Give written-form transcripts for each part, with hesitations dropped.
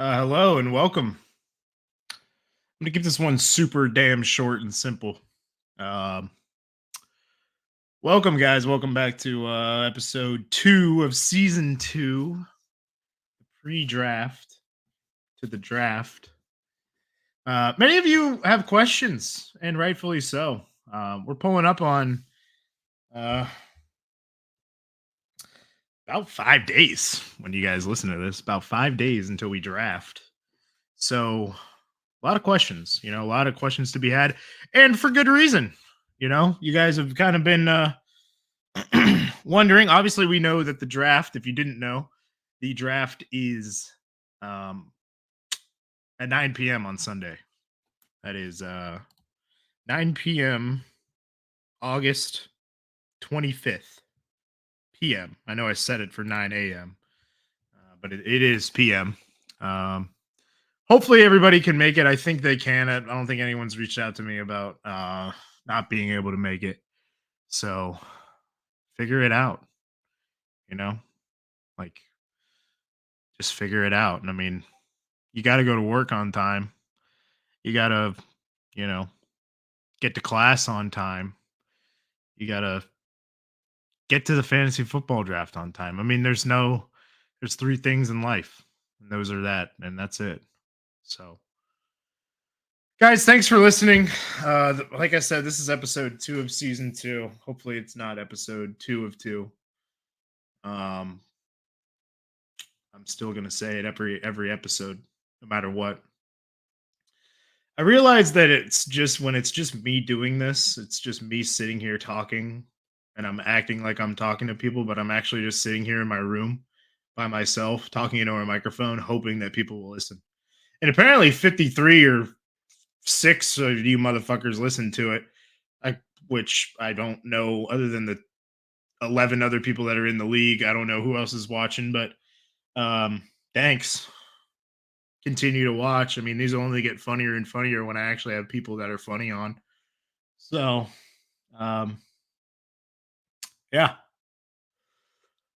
Hello and welcome. I'm gonna keep this one super damn short and simple. Um, Welcome, guys. Welcome back to episode 2 of season 2, pre-draft to the draft. Many of you have questions, and rightfully so. We're pulling up on uh, about 5 days when you guys listen to this. About 5 days until we draft. So a lot of questions, a lot of questions to be had, and for good reason. You guys have kind of been wondering. Obviously, we know that the draft, if you didn't know, the draft is um, at 9 p.m. on Sunday. That is 9 p.m. August 25th p.m. I know I said it for 9 a.m., but it is p.m. Um, Hopefully, everybody can make it. I think they can. I don't think anyone's reached out to me about not being able to make it. So figure it out, you know, like just figure it out. And I mean, you got to go to work on time. You got to, you know, get to class on time. You got to get to the fantasy football draft on time. I mean, there's three things in life, and those are that, and that's it. So, guys, thanks for listening. Like I said, this is episode 2 of season 2. Hopefully, it's not episode 2 of 2. Um, I'm still gonna say it every episode, no matter what. I realize that it's just when it's just me doing this, it's just me sitting here talking and I'm acting like I'm talking to people, but I'm actually just sitting here in my room by myself, talking into a microphone, hoping that people will listen. And apparently 53 or 6 of you motherfuckers listen to it. I which I don't know other than the 11 other people that are in the league. I don't know who else is watching, but thanks. Continue to watch. I mean, these will only get funnier and funnier when I actually have people that are funny on. So, um, yeah.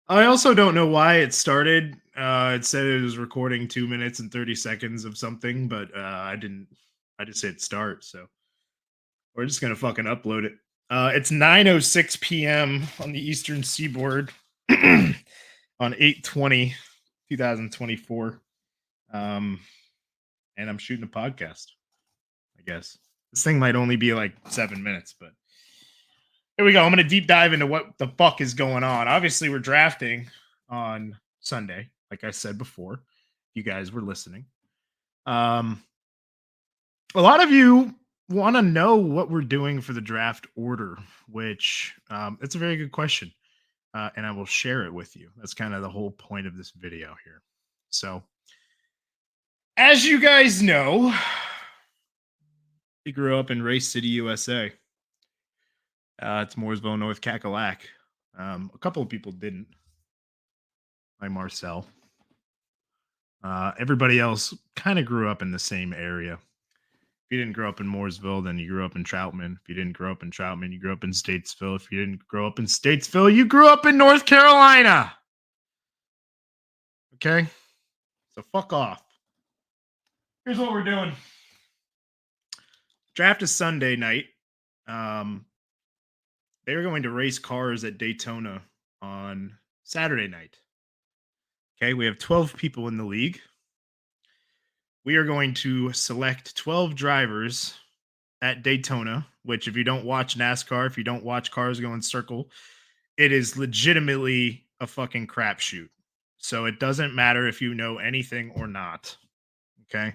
I also don't know why it started. It said it was recording 2 minutes and 30 seconds of something, but I didn't. I just hit start. So we're just gonna fucking upload it. It's 9:06 p.m. on the Eastern Seaboard on 8/20, 2024. Um, and I'm shooting a podcast. I guess this thing might only be like 7 minutes, but here we go. I'm going to deep dive into what the fuck is going on. Obviously, we're drafting on Sunday, like I said before. You guys were listening. Um, a lot of you want to know what we're doing for the draft order, which it's a very good question, and I will share it with you. That's kind of the whole point of this video here. So, as you guys know, we grew up in Race City, USA. It's Mooresville, North Cackalack. A couple of people didn't, like Marcel. Everybody else kind of grew up in the same area. If you didn't grow up in Mooresville, then you grew up in Troutman. If you didn't grow up in Troutman, you grew up in Statesville. If you didn't grow up in Statesville, you grew up in North Carolina. Okay? So fuck off. Here's what we're doing. Draft is Sunday night. They were going to race cars at Daytona on Saturday night. Okay, we have 12 people in the league. We are going to select 12 drivers at Daytona, which, if you don't watch NASCAR, if you don't watch cars go in circle, it is legitimately a fucking crapshoot. So it doesn't matter if you know anything or not. Okay.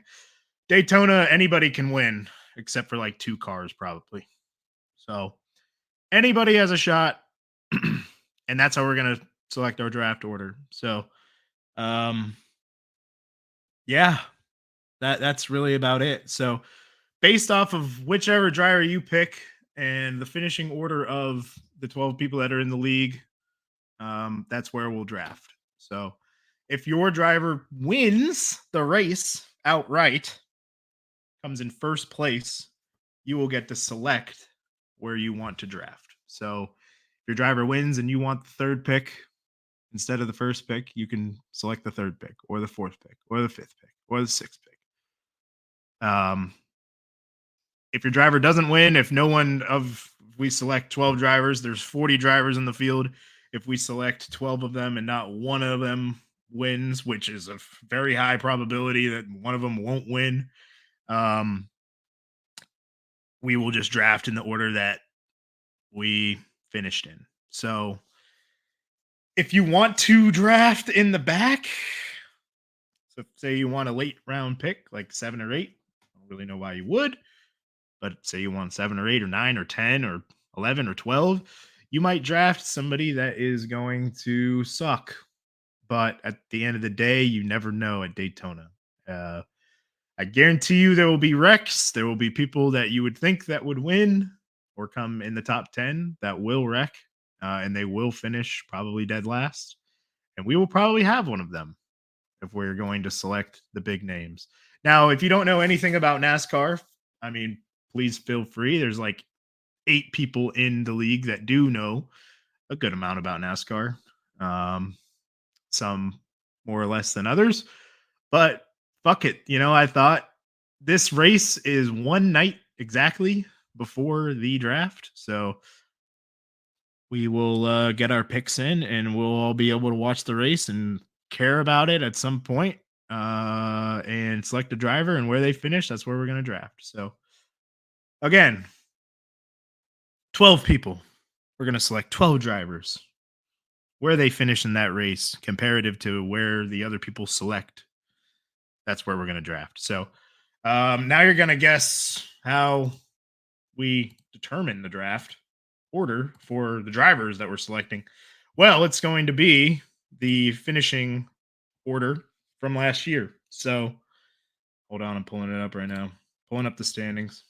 Daytona, anybody can win except for like 2 cars, probably. So anybody has a shot. And that's how we're going to select our draft order. So, yeah, that's really about it. So, based off of whichever driver you pick and the finishing order of the 12 people that are in the league, that's where we'll draft. So, if your driver wins the race outright, comes in first place, you will get to select where you want to draft. So, if your driver wins and you want the third pick instead of the first pick, you can select the third pick or the fourth pick or the fifth pick or the sixth pick. If your driver doesn't win, if no one of we select 12 drivers, there's 40 drivers in the field. If we select 12 of them and not one of them wins, which is a very high probability that one of them won't win, um, we will just draft in the order that we finished in. So if you want to draft in the back, so say you want a late round pick, like 7 or 8, I don't really know why you would, but say you want 7 or 8 or 9 or 10 or 11 or 12, you might draft somebody that is going to suck. But at the end of the day, you never know at Daytona. Uh, I guarantee you there will be wrecks. There will be people that you would think that would win or come in the top 10 that will wreck, and they will finish probably dead last. And we will probably have one of them if we're going to select the big names. Now, if you don't know anything about NASCAR, I mean, please feel free. There's like 8 people in the league that do know a good amount about NASCAR. Some more or less than others, but fuck it. I thought this race is one night exactly before the draft. So we will get our picks in and we'll all be able to watch the race and care about it at some point, and select a driver, and where they finish, that's where we're going to draft. So again, 12 people. We're going to select 12 drivers. Where they finish in that race comparative to where the other people select, that's where we're going to draft. So now you're going to guess how we determine the draft order for the drivers that we're selecting. Well, it's going to be the finishing order from last year. So hold on, I'm pulling it up right now. Pulling up the standings.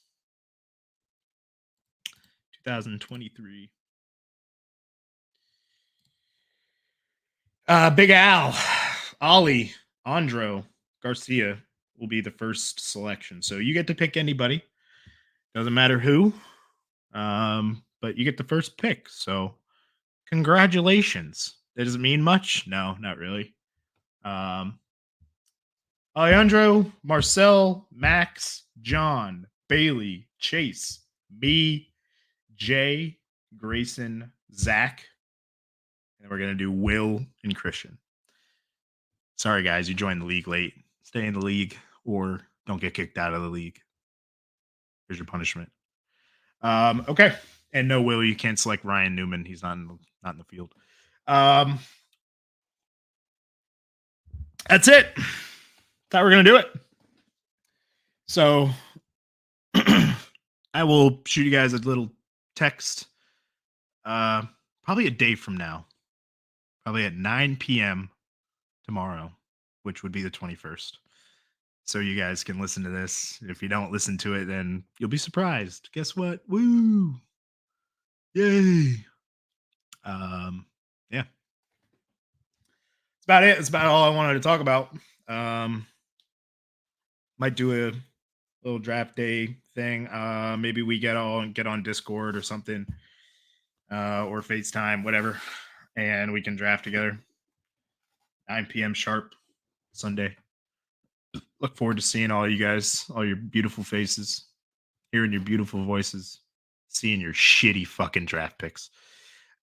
2023. Big Al, Ollie, Andro, Garcia will be the first selection. So you get to pick anybody. Doesn't matter who. But you get the first pick. So congratulations. That doesn't mean much. No, not really. Alejandro, Marcel, Max, John, Bailey, Chase, me, Jay, Grayson, Zach, and we're gonna do Will and Christian. Sorry, guys, you joined the league late. Stay in the league or don't get kicked out of the league. Here's your punishment. Okay, and no, Will, you can't select Ryan Newman. He's not in the field. That's it. Thought we are gonna do it. So I will shoot you guys a little text. Probably a day from now. Probably at 9 p.m. tomorrow, which would be the 21st. So you guys can listen to this. If you don't listen to it, then you'll be surprised. Guess what? Woo! Yay! Yeah. That's about it. That's about all I wanted to talk about. Might do a little draft day thing. Maybe we get on Discord or something, or FaceTime, whatever, and we can draft together. 9 p.m. sharp, Sunday. Look forward to seeing all you guys, all your beautiful faces, hearing your beautiful voices, seeing your shitty fucking draft picks.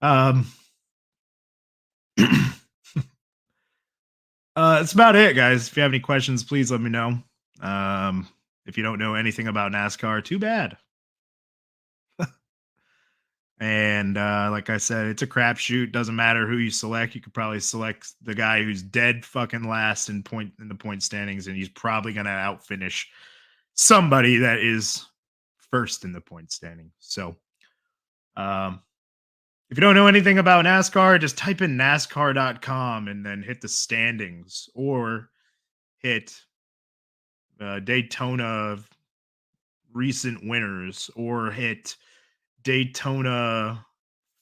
That's about it, guys. If you have any questions, please let me know. If you don't know anything about NASCAR, too bad. And like I said, it's a crapshoot. Doesn't matter who you select. You could probably select the guy who's dead fucking last in the point standings, and he's probably gonna outfinish somebody that is first in the point standing. So, if you don't know anything about NASCAR, just type in NASCAR.com and then hit the standings, or hit Daytona recent winners, or hit Daytona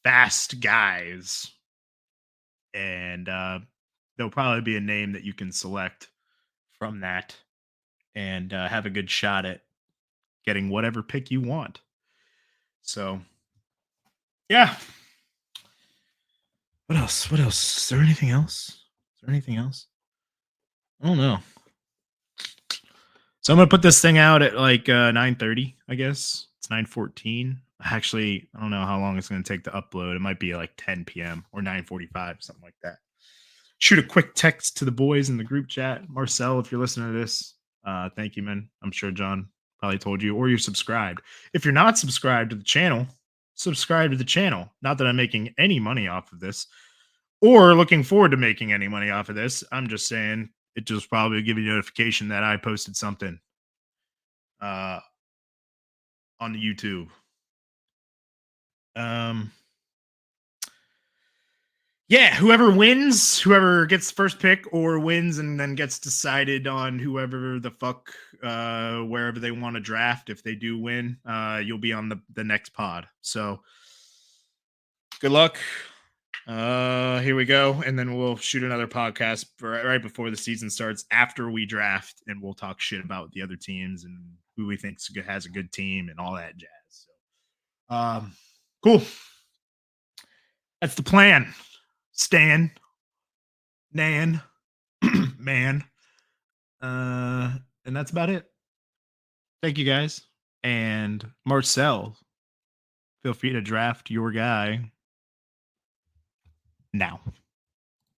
fast guys, and there'll probably be a name that you can select from that, and have a good shot at getting whatever pick you want. So yeah. What else? Is there anything else? I don't know. So I'm gonna put this thing out at like 9:30, I guess. It's 9:14. Actually, I don't know how long it's gonna take to upload. It might be like 10 p.m. or 9:45, something like that. Shoot a quick text to the boys in the group chat. Marcel, if you're listening to this, thank you, man. I'm sure John probably told you, or you're subscribed. If you're not subscribed to the channel, subscribe to the channel. Not that I'm making any money off of this or looking forward to making any money off of this. I'm just saying it just probably give you a notification that I posted something uh, on the YouTube. Um, yeah, whoever wins, whoever gets first pick or wins and then gets decided on whoever the fuck wherever they want to draft, if they do win, you'll be on the next pod. So good luck. Here we go, and then we'll shoot another podcast right before the season starts after we draft, and we'll talk shit about the other teams and who we think has a good team and all that jazz. So cool. That's the plan. Stan, Nan, man. And that's about it. Thank you guys. And Marcel, feel free to draft your guy now.